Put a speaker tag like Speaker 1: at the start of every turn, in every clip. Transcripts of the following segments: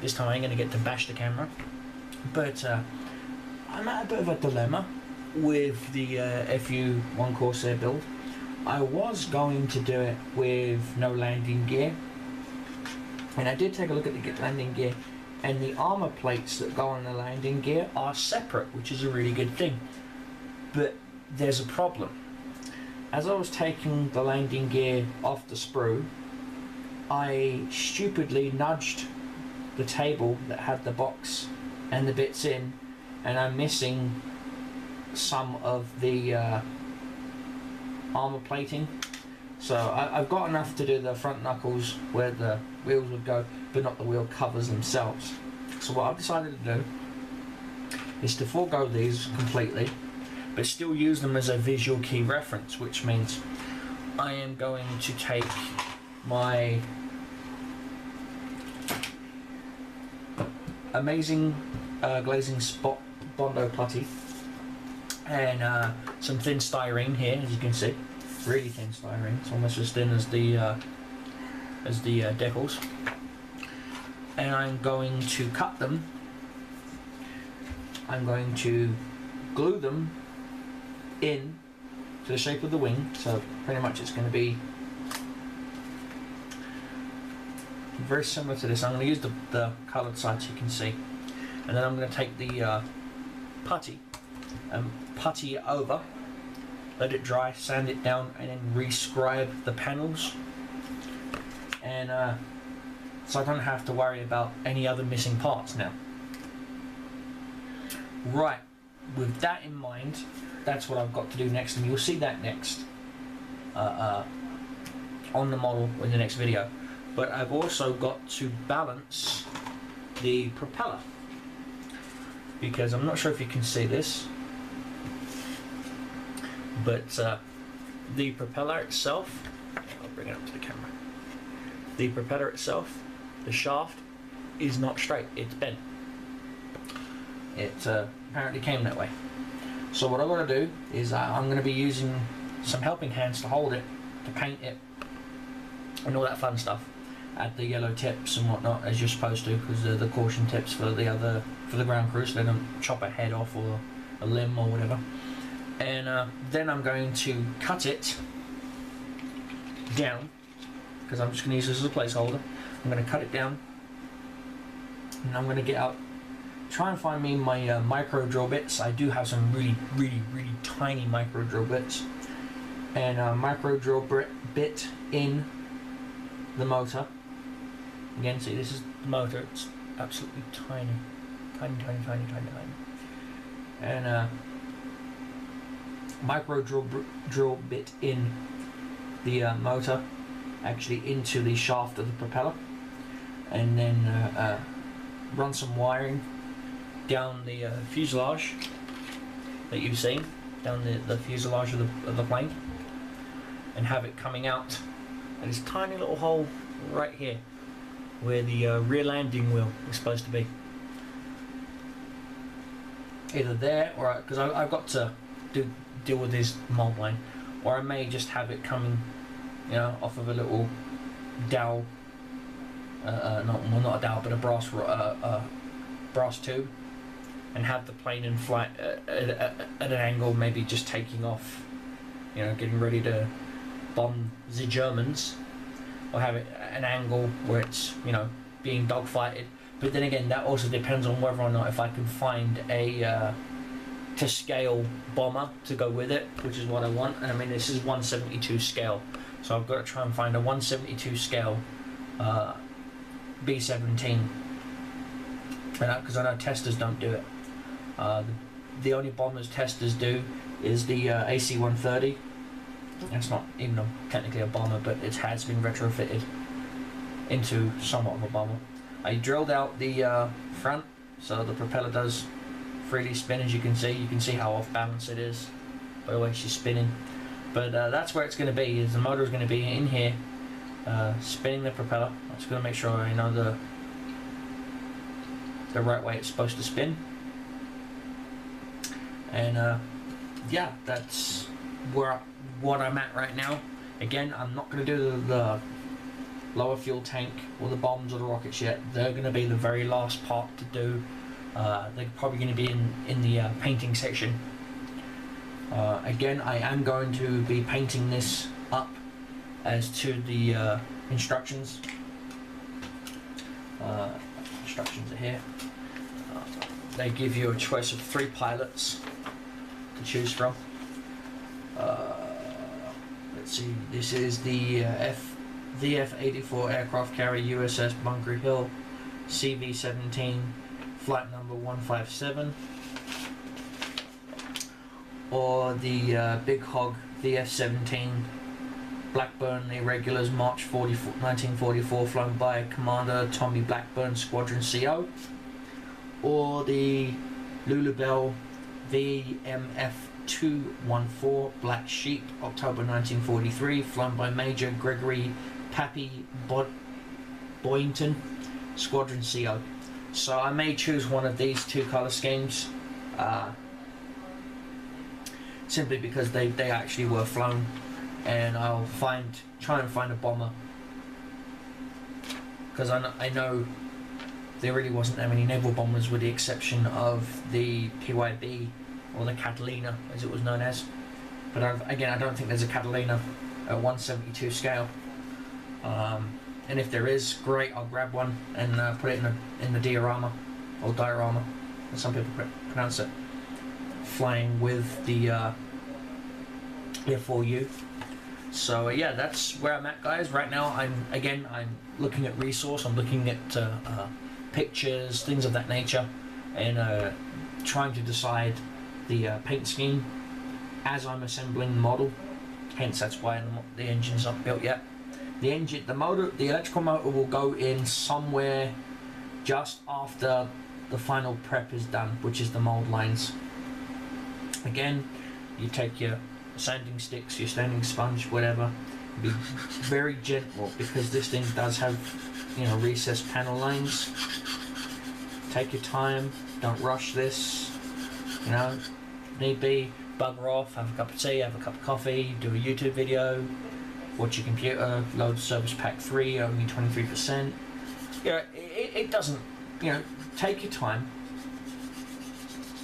Speaker 1: this time I ain't going to get to bash the camera. But I'm at a bit of a dilemma with the FU1 Corsair build. I was going to do it with no landing gear, and I did take a look at the landing gear, and the armor plates that go on the landing gear are separate, which is a really good thing. But there's a problem. As I was taking the landing gear off the sprue, I stupidly nudged the table that had the box and the bits in, and I'm missing some of the armor plating. So I've got enough to do the front knuckles where the wheels would go, but not the wheel covers themselves. So what I've decided to do is to forego these completely, but still use them as a visual key reference, which means I am going to take my amazing glazing spot Bondo putty and some thin styrene here, as you can see, really thin styrene. It's almost as thin as the decals, and I'm going to cut them. I'm going to glue them in to the shape of the wing, so pretty much it's going to be very similar to this. I'm going to use the coloured side so you can see, and then I'm going to take the putty and putty it over, let it dry, sand it down, and then rescribe the panels, and so I don't have to worry about any other missing parts now. Right, with that in mind, that's what I've got to do next, and you'll see that next on the model in the next video. But I've also got to balance the propeller, because I'm not sure if you can see this, but the propeller itself, I'll bring it up to the camera, the propeller itself, the shaft is not straight, it's bent. It apparently came that way. So what I'm going to do is I'm going to be using some helping hands to hold it, to paint it, and all that fun stuff. Add the yellow tips and whatnot as you're supposed to, because they're the caution tips for the ground crew, so they don't chop a head off or a limb or whatever. And then I'm going to cut it down, because I'm just going to use this as a placeholder. I'm going to cut it down, and I'm going to get out, try and find me my micro drill bits. I do have some really tiny micro drill bits, and micro drill bit in the motor. Again, see, this is the motor. It's absolutely tiny. And micro drill bit in the motor, actually into the shaft of the propeller, and then run some wiring down the fuselage that you've seen, down the fuselage of the plane, and have it coming out at this tiny little hole right here where the rear landing wheel is supposed to be. Either there, or because I've got to deal with this mold line, or I may just have it coming, you know, off of a little dowel, not a dowel, but a brass tube, and have the plane in flight at an angle, maybe just taking off, you know, getting ready to bomb the Germans, or have it at an angle where it's, you know, being dogfighted. But then again, that also depends on whether or not if I can find a to scale bomber to go with it, which is what I want. And I mean, this is 172 scale, so I've got to try and find a 172 scale B-17, because I know testers don't do it. The only bombers testers do is the AC-130. It's not even technically a bomber, but it has been retrofitted into somewhat of a bomber. I drilled out the front, so the propeller does freely spin, as you can see. You can see how off balance it is by the way she's spinning. But that's where it's going to be. Is the motor is going to be in here, spinning the propeller. I'm just going to make sure I know the right way it's supposed to spin. And yeah, that's what I'm at right now. Again, I'm not going to do lower fuel tank or the bombs or the rockets yet. They're going to be the very last part to do. They're probably going to be in the painting section. Again, I am going to be painting this up as to the instructions. Instructions are here. They give you a choice of 3 pilots to choose from. Let's see, this is the VF-84 aircraft carrier USS Bunker Hill CV-17, flight number 157, or the Big Hog VF-17 Blackburn Irregulars, March 1944, flown by Commander Tommy Blackburn, Squadron CO, or the Lulabelle VMF-214 Black Sheep, October 1943, flown by Major Gregory Pappy Boynton, Squadron CO. So I may choose one of these 2 colour schemes, simply because they actually were flown, and I'll try and find a bomber, because I know there really wasn't that many naval bombers, with the exception of the PYB, or the Catalina as it was known as. But again, I don't think there's a Catalina at 172 scale, and if there is, great, I'll grab one and put it in the diorama, or diorama as some people pronounce it, flying with the F4U. So yeah, that's where I'm at, guys. Right now I'm looking at resource, I'm looking at pictures, things of that nature, and trying to decide the paint scheme as I'm assembling the model. Hence, that's why the engine's not built yet. The electrical motor will go in somewhere just after the final prep is done, which is the mold lines. Again, you take your sanding sticks, your sanding sponge, whatever. Be very gentle, because this thing does have, recessed panel lines. Take your time, don't rush this. Need be, bugger off, have a cup of tea, have a cup of coffee, do a YouTube video, watch your computer, load Service Pack 3, only 23%. It doesn't, take your time.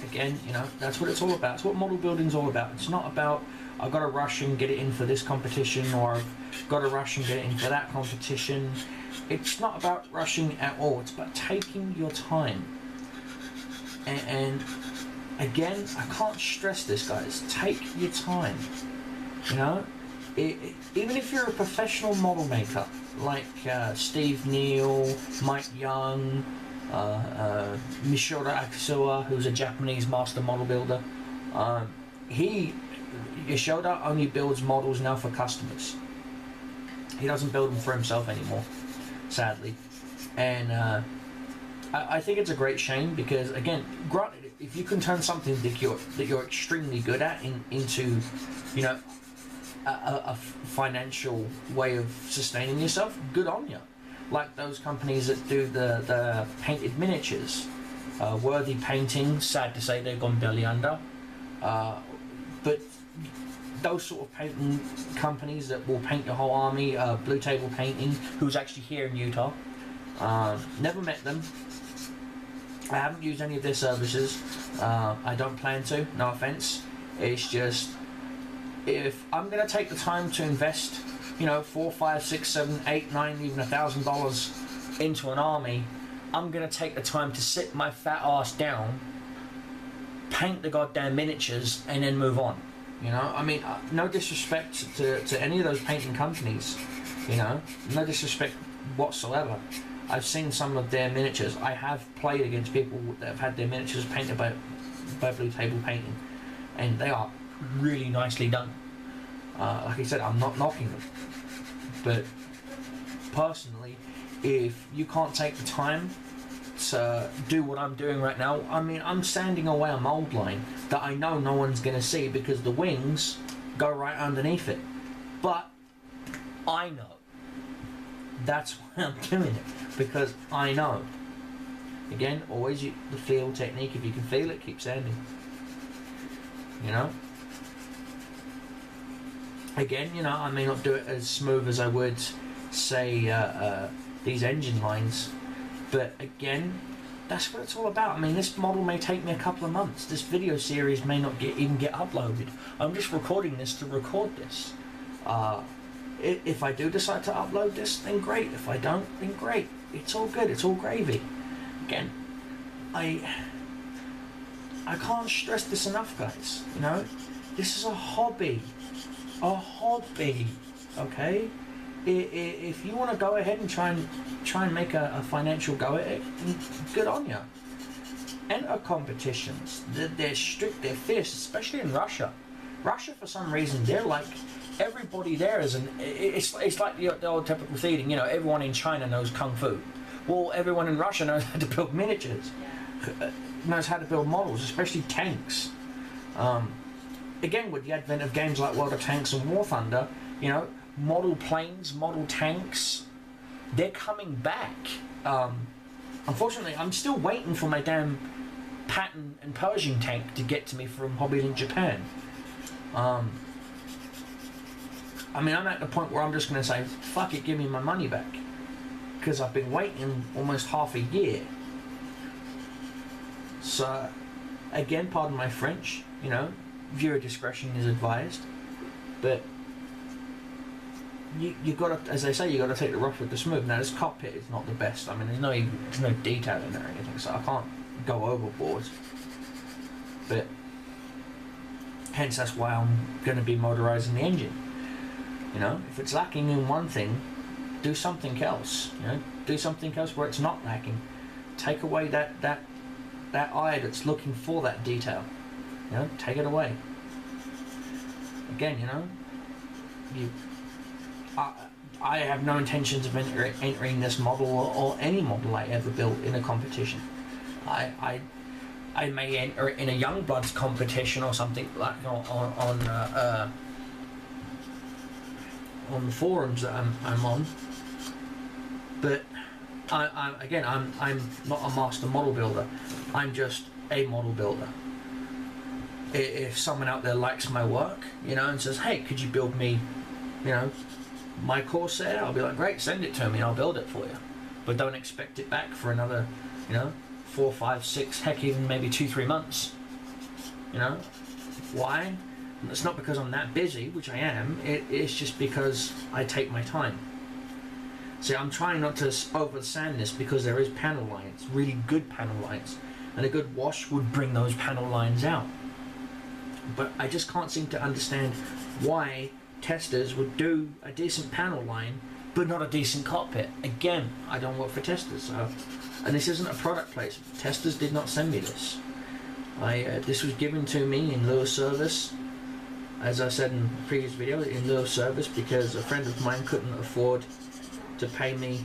Speaker 1: Again, that's what it's all about. It's what model building's all about. It's not about, I've got to rush and get it in for this competition, or I've got to rush and get it in for that competition. It's not about rushing at all. It's about taking your time. And again, I can't stress this, guys. Take your time. Even if you're a professional model maker, like Steve Neal, Mike Young, Mishora Akisuwa, who's a Japanese master model builder, Yashoda only builds models now for customers. He doesn't build them for himself anymore, sadly. And I think it's a great shame, because again, granted, if you can turn something that you're extremely good at into, a financial way of sustaining yourself, good on you. Like those companies that do the painted miniatures, Worthy Painting, sad to say they've gone belly under, but those sort of painting companies that will paint your whole army, Blue Table Painting, who's actually here in Utah, never met them. I haven't used any of their services. I don't plan to, no offense. It's just, if I'm going to take the time to invest, $4, $5, $6, $7, $8, $9, even $1,000 into an army, I'm going to take the time to sit my fat ass down, paint the goddamn miniatures, and then move on. No disrespect to any of those painting companies, no disrespect whatsoever. I've seen some of their miniatures. I have played against people that have had their miniatures painted by Blue Table Painting, and they are really nicely done. Like I said, I'm not knocking them, but personally, if you can't take the time to do what I'm doing right now, I'm sanding away a mold line that I know no one's going to see, because the wings go right underneath it. But I know. That's why I'm doing it, because I know. Again, always the feel technique. If you can feel it, keep sanding. Again, I may not do it as smooth as I would say these engine lines. But again, that's what it's all about. I mean, this model may take me a couple of months. This video series may not even get uploaded. I'm just recording this to record this. If I do decide to upload this, then great. If I don't, then great. It's all good. It's all gravy. Again, I can't stress this enough, guys. You know, this is a hobby. A hobby. Okay. If you want to go ahead and try and make a financial go at it, good on you. Enter competitions. They're strict. They're fierce, especially in Russia. Russia, for some reason, they're like, everybody there is it's like the old typical thing, you know, everyone in China knows kung fu. Well, everyone in Russia knows how to build miniatures, knows how to build models, especially tanks. Again, with the advent of games like World of Tanks and War Thunder, you know, model planes, model tanks, they're coming back. Unfortunately, I'm still waiting for my damn Patton and Pershing tank to get to me from Hobbylink Japan. I mean, I'm at the point where I'm just going to say, fuck it, give me my money back. Because I've been waiting almost half a year. So, again, pardon my French, you know, viewer discretion is advised. But you got to, as they say, you got to take the rough with the smooth. Now, this cockpit is not the best. I mean, there's no detail in there or anything, so I can't go overboard. But hence, that's why I'm going to be motorizing the engine. You know, if it's lacking in one thing, do something else. You know, do something else where it's not lacking. Take away that eye that's looking for that detail. You know, take it away. Again, you know, I have no intentions of entering this model or any model I ever built in a competition. I may enter in a Youngbloods competition or something like on the forums that I'm on, but I'm not a master model builder. I'm just a model builder. If someone out there likes my work, you know, and says, hey, could you build me, you know, my Corsair, I'll be like, great, send it to me, I'll build it for you. But don't expect it back for another, you know, 4, 5, 6, heck, even maybe 2, 3 months. You know, why? It's not because I'm that busy, which I am. It's just because I take my time. See, I'm trying not to over sand this because there is panel lines, really good panel lines, and a good wash would bring those panel lines out. But I just can't seem to understand why testers would do a decent panel line but not a decent cockpit. Again, I don't work for testers, so, and this isn't a product placement. Testers did not send me this. This was given to me in lieu of service. As I said in the previous video, in lieu of service, because a friend of mine couldn't afford to pay me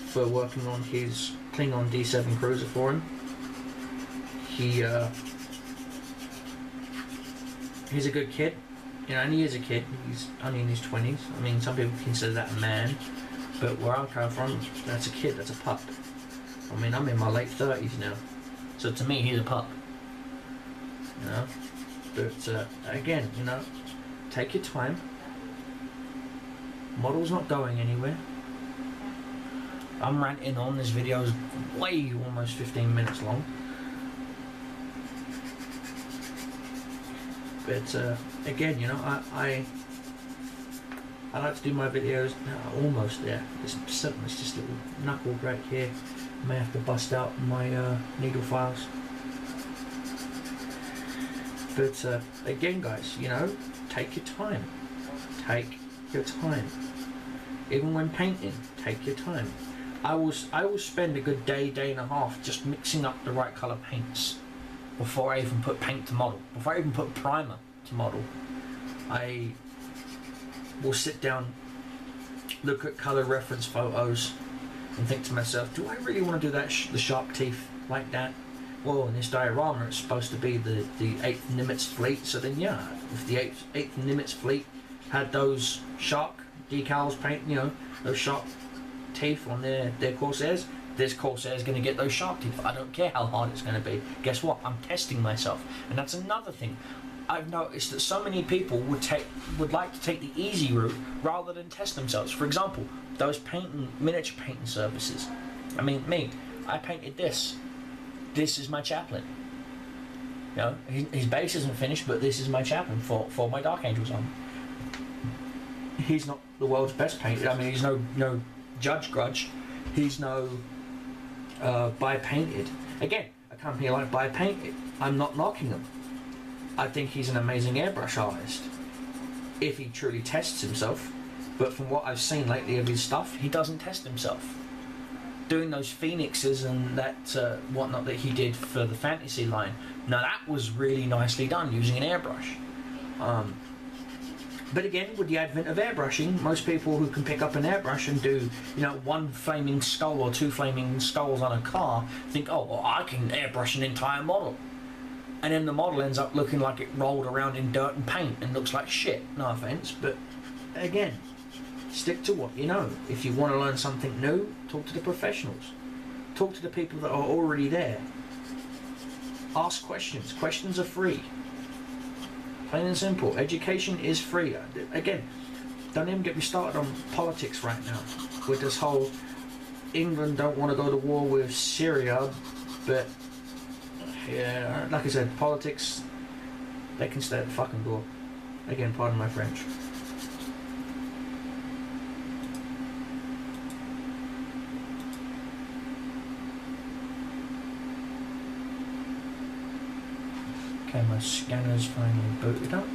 Speaker 1: for working on his Klingon D7 cruiser for him. He's a good kid, you know, and he is a kid. He's only in his 20s. I mean, some people consider that a man, but where I come from, that's a kid, that's a pup. I mean, I'm in my late 30s now, so to me, he's a pup, you know. But again, you know, take your time. Model's not going anywhere. I'm ranting on. This video is way almost 15 minutes long. But again, you know, I like to do my videos almost there. It's just a little knuckle right here. I may have to bust out my needle files. But again, guys, you know, take your time. Take your time. Even when painting, take your time. I will spend a good day and a half just mixing up the right colour paints before I even put paint to model. Before I even put primer to model, I will sit down, look at colour reference photos, and think to myself, do I really want to do that? The shark teeth like that? Well, in this diorama, it's supposed to be the 8th Nimitz fleet, so then yeah, if the 8th Nimitz fleet had those shark decals paint, you know, those shark teeth on their Corsairs, this Corsair is going to get those shark teeth. I don't care how hard it's going to be. Guess what? I'm testing myself. And that's another thing. I've noticed that so many people would like to take the easy route rather than test themselves. For example, those miniature painting services. I mean, I painted this. This is my chaplain. You know, his base isn't finished, but this is my chaplain for my Dark Angels on. He's not the world's best painter. I mean, he's no Judge Grudge. He's no Buy Painted. Again, a company like Buy Painted, I'm not knocking them. I think he's an amazing airbrush artist if he truly tests himself. But from what I've seen lately of his stuff, he doesn't test himself. Doing those phoenixes and that whatnot that he did for the fantasy line, now that was really nicely done using an airbrush. But again, with the advent of airbrushing, most people who can pick up an airbrush and do, you know, one flaming skull or two flaming skulls on a car think, oh, well, I can airbrush an entire model. And then the model ends up looking like it rolled around in dirt and paint and looks like shit. No offense, but again, stick to what you know. If you want to learn something new, talk to the professionals. Talk to the people that are already there. Ask questions. Questions are free. Plain and simple. Education is free. Again, don't even get me started on politics right now. With this whole England don't want to go to war with Syria, but yeah, like I said, politics, they can stay at the fucking door. Again, pardon my French. Okay, my scanner's finally booted up.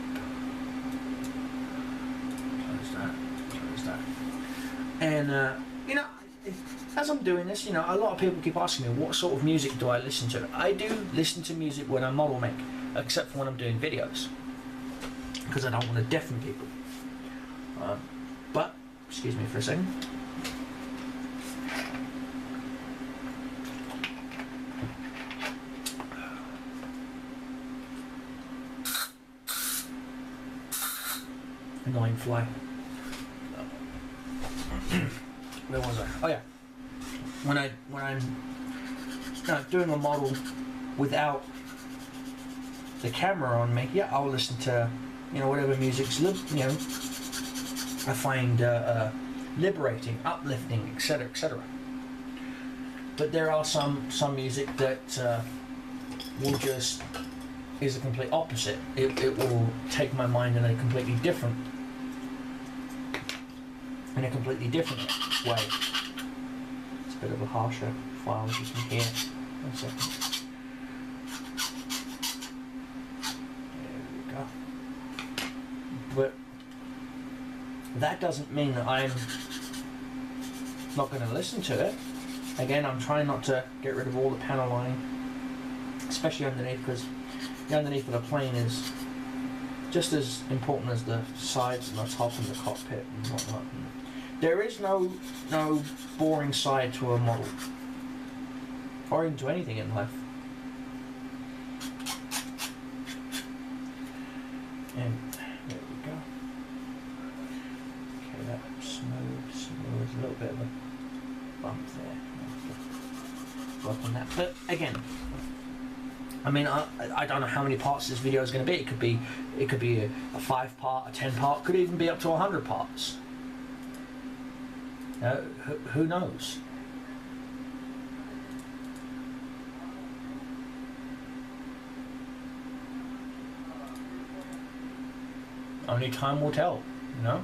Speaker 1: Close that. And, you know, as I'm doing this, you know, a lot of people keep asking me, what sort of music do I listen to? I do listen to music when I model make, except for when I'm doing videos, because I don't want to deafen people. But, excuse me for a second. Annoying fly. Where was I? Oh yeah. When I'm doing a model without the camera on me, yeah, I'll listen to, you know, whatever music's I find liberating, uplifting, etc., etc. But there are some music that will just is a complete opposite. It will take my mind in a completely different way. It's a bit of a harsher file, as you can hear. 1 second. There we go. But that doesn't mean that I'm not going to listen to it. Again, I'm trying not to get rid of all the panel lining, especially underneath, because the underneath of the plane is just as important as the sides and the top and the cockpit and whatnot. There is no boring side to a model, or even to anything in life. And there we go. Okay, that's smooth. A little bit of a bump there. Work on that. But again, I mean, I don't know how many parts this video is going to be. It could be a 5-part, a 10-part, could even be up to 100 parts. Who knows? Only time will tell, you know?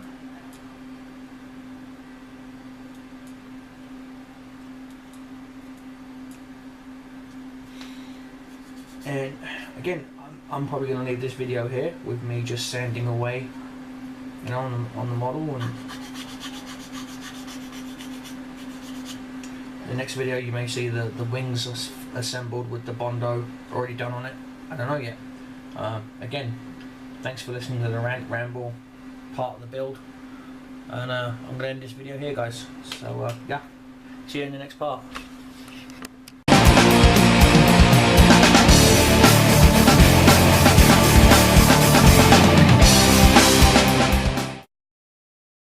Speaker 1: And again, I'm probably going to leave this video here with me just sanding away, you know, on the model. And the next video you may see the wings assembled with the Bondo already done on it. I don't know yet. Again, thanks for listening to the ramble part of the build. And I'm going to end this video here, guys. So yeah, see you in the next part.